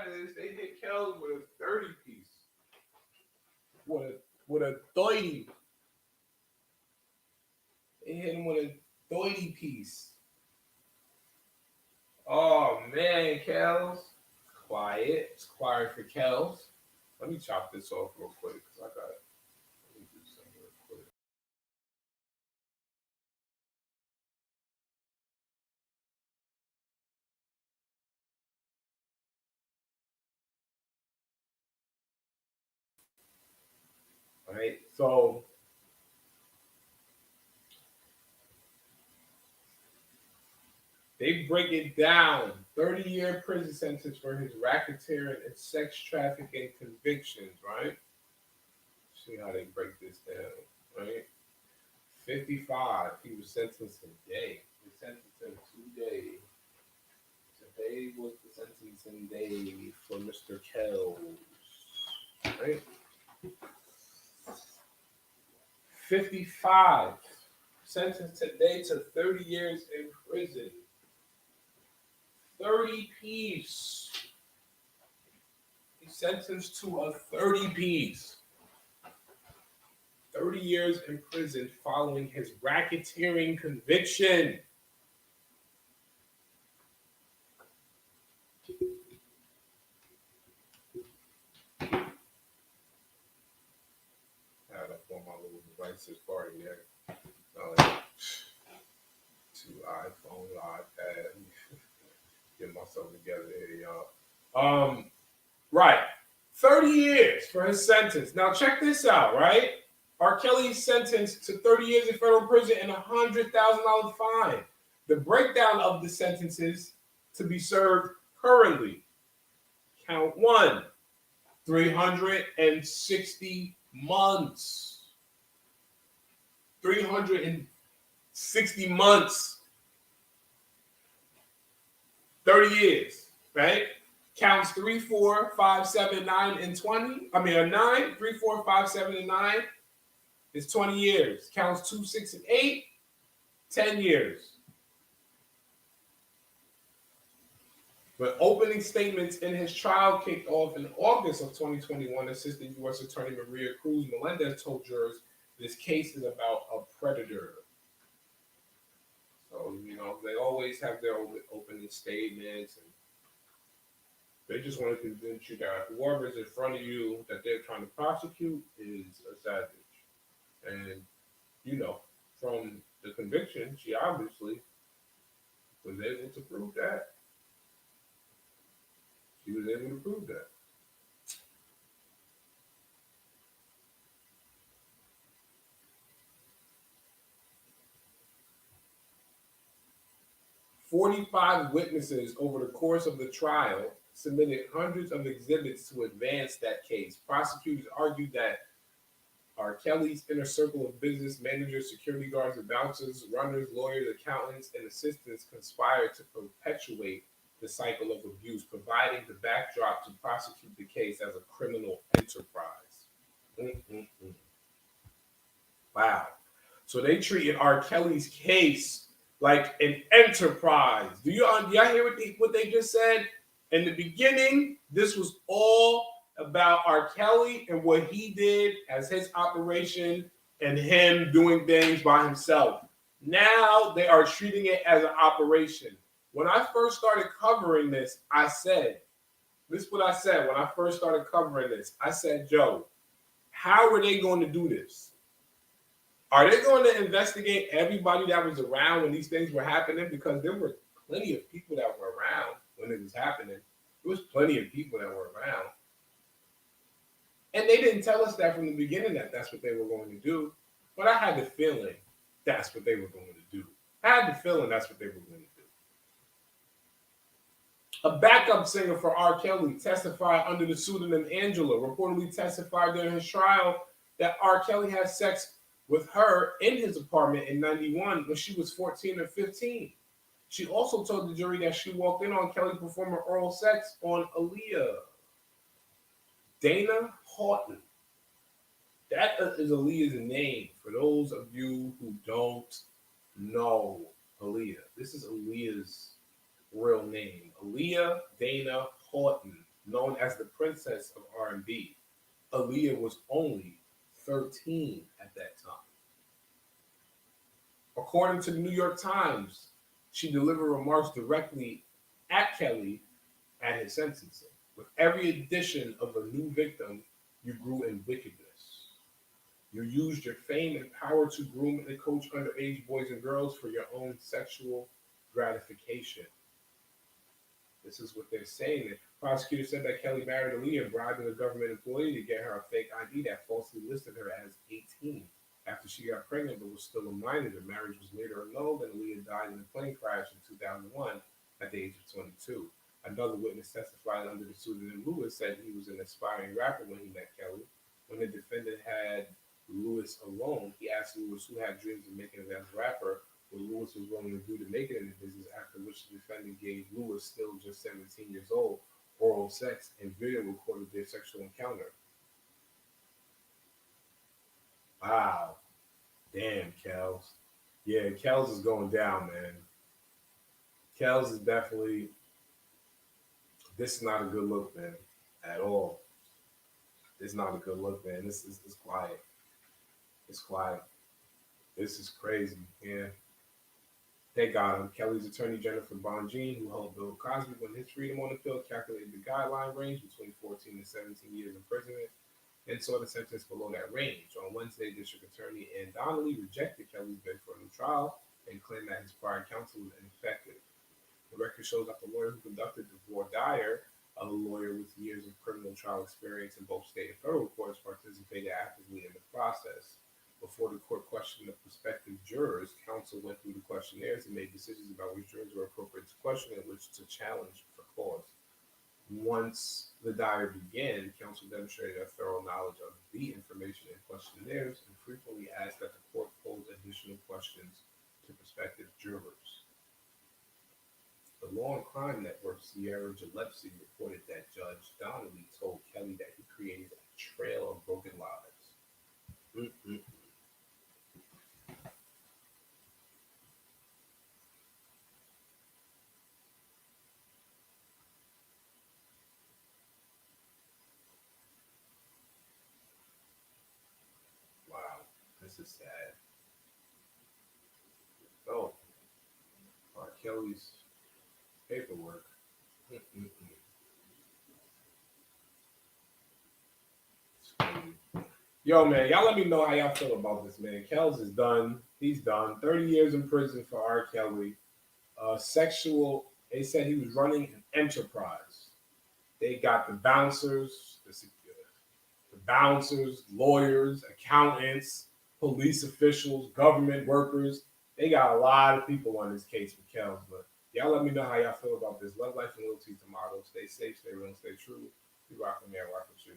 is they hit Kells with a 30 piece. With a 30. They hit him with a 30 piece. Oh man, Kells. Quiet. It's quiet for Kells. Let me chop this off real quick because I got it. Let me do something real quick. All right, so they break it down. 30-year prison sentence for his racketeering and sex trafficking convictions, right? See how they break this down, right? 55, he was sentenced today. They sentenced him today. Today was the sentencing day for Mr. Kells, right? 55, sentenced today to 30 years in prison. 30 piece. He's sentenced to a 30 piece. 30 years in prison following his racketeering conviction. I had up on my little devices party there. Like 2 iPhone, iPad. Get myself together here, y'all. Right. 30 years for his sentence. Now check this out, right? R. Kelly's sentenced to 30 years in federal prison and a $100,000 fine. The breakdown of the sentences to be served currently. Count 1, 360 months. 360 months. 30 years, right? Counts 3, 4, 5, 7, 9, and 20. 9, 3, 4, 5, 7, and 9 is 20 years. Counts 2, 6, and 8, 10 years. When opening statements in his trial kicked off in August of 2021, Assistant U.S. Attorney Maria Cruz Melendez told jurors this case is about a predator. So, they always have their opening statements, and they just want to convince you that whoever is in front of you that they're trying to prosecute is a savage. And, from the conviction, she obviously was able to prove that. She was able to prove that. "45 witnesses over the course of the trial submitted hundreds of exhibits to advance that case. Prosecutors argued that R. Kelly's inner circle of business managers, security guards, and bouncers, runners, lawyers, accountants, and assistants conspired to perpetuate the cycle of abuse, providing the backdrop to prosecute the case as a criminal enterprise." Wow. So they treated R. Kelly's case like an enterprise. Do y'all hear what they just said? In the beginning, this was all about R. Kelly and what he did as his operation and him doing things by himself. Now they are treating it as an operation. When I first started covering this, this is what I said when I first started covering this. I said, Joe, how are they going to do this? Are they going to investigate everybody that was around when these things were happening? Because there were plenty of people that were around when it was happening. There was plenty of people that were around. And they didn't tell us that from the beginning that that's what they were going to do. But I had the feeling that's what they were going to do. I had the feeling that's what they were going to do. A backup singer for R. Kelly testified under the pseudonym Angela, reportedly testified during his trial that R. Kelly had sex with her in his apartment in 91 when she was 14 or 15. She also told the jury that she walked in on Kelly performing oral sex on Aaliyah. Dana Horton. That is Aaliyah's name for those of you who don't know Aaliyah. This is Aaliyah's real name. Aaliyah Dana Horton. known as the Princess of R&B. Aaliyah was only 13 at that time. According to the New York Times, she delivered remarks directly at Kelly at his sentencing. With every addition of a new victim, you grew in wickedness. You used your fame and power to groom and coach underage boys and girls for your own sexual gratification. This is what they're saying. The prosecutor said that Kelly married Aaliyah, bribing a government employee to get her a fake ID that falsely listed her as 18 after she got pregnant but was still a minor. The marriage was later annulled and Aaliyah died in a plane crash in 2001 at the age of 22. Another witness testified under the pseudonym Lewis said he was an aspiring rapper when he met Kelly. When the defendant had Lewis alone, he asked Lewis who had dreams of making it as a rapper, what Lewis was willing to do to make it in the business, after which the defendant gave Lewis, still just 17 years old, oral sex and video recorded their sexual encounter. Wow. Damn, Kels. Yeah, Kels is going down, man. Kels is definitely, this is not a good look, man, at all. It's not a good look, man. This is quiet. It's quiet. This is crazy, yeah. They got him. Kelly's attorney, Jennifer Bonjean, who helped Bill Cosby win his freedom on appeal, calculated the guideline range between 14 and 17 years imprisonment and saw the sentence below that range. On Wednesday, District Attorney Ann Donnelly rejected Kelly's bid for a new trial and claimed that his prior counsel was ineffective. The record shows that the lawyer who conducted the voir dire, a lawyer with years of criminal trial experience in both state and federal courts, participated actively in the process. Before the court questioned the prospective jurors, counsel went through the questionnaires and made decisions about which jurors were appropriate to question and which to challenge for cause. Once the dire began, counsel demonstrated a thorough knowledge of the information in questionnaires and frequently asked that the court pose additional questions to prospective jurors. The Law and Crime Network Sierra Gillespie reported that Judge Donnelly told Kelly that he created a trail of broken lives. Mm-mm. Wow, this is sad. Oh, R. Kelly's paperwork. Mm-mm-mm. It's crazy. Yo, man, y'all let me know how y'all feel about this, man. Kells is done. He's done. 30 years in prison for R. Kelly. They said he was running an enterprise. They got the bouncers, lawyers, accountants, police officials, government workers. They got a lot of people on this case with Kells. But y'all let me know how y'all feel about this. Love, life, and loyalty to motto. Stay safe, stay real, stay true. We rock from here. Rock with you.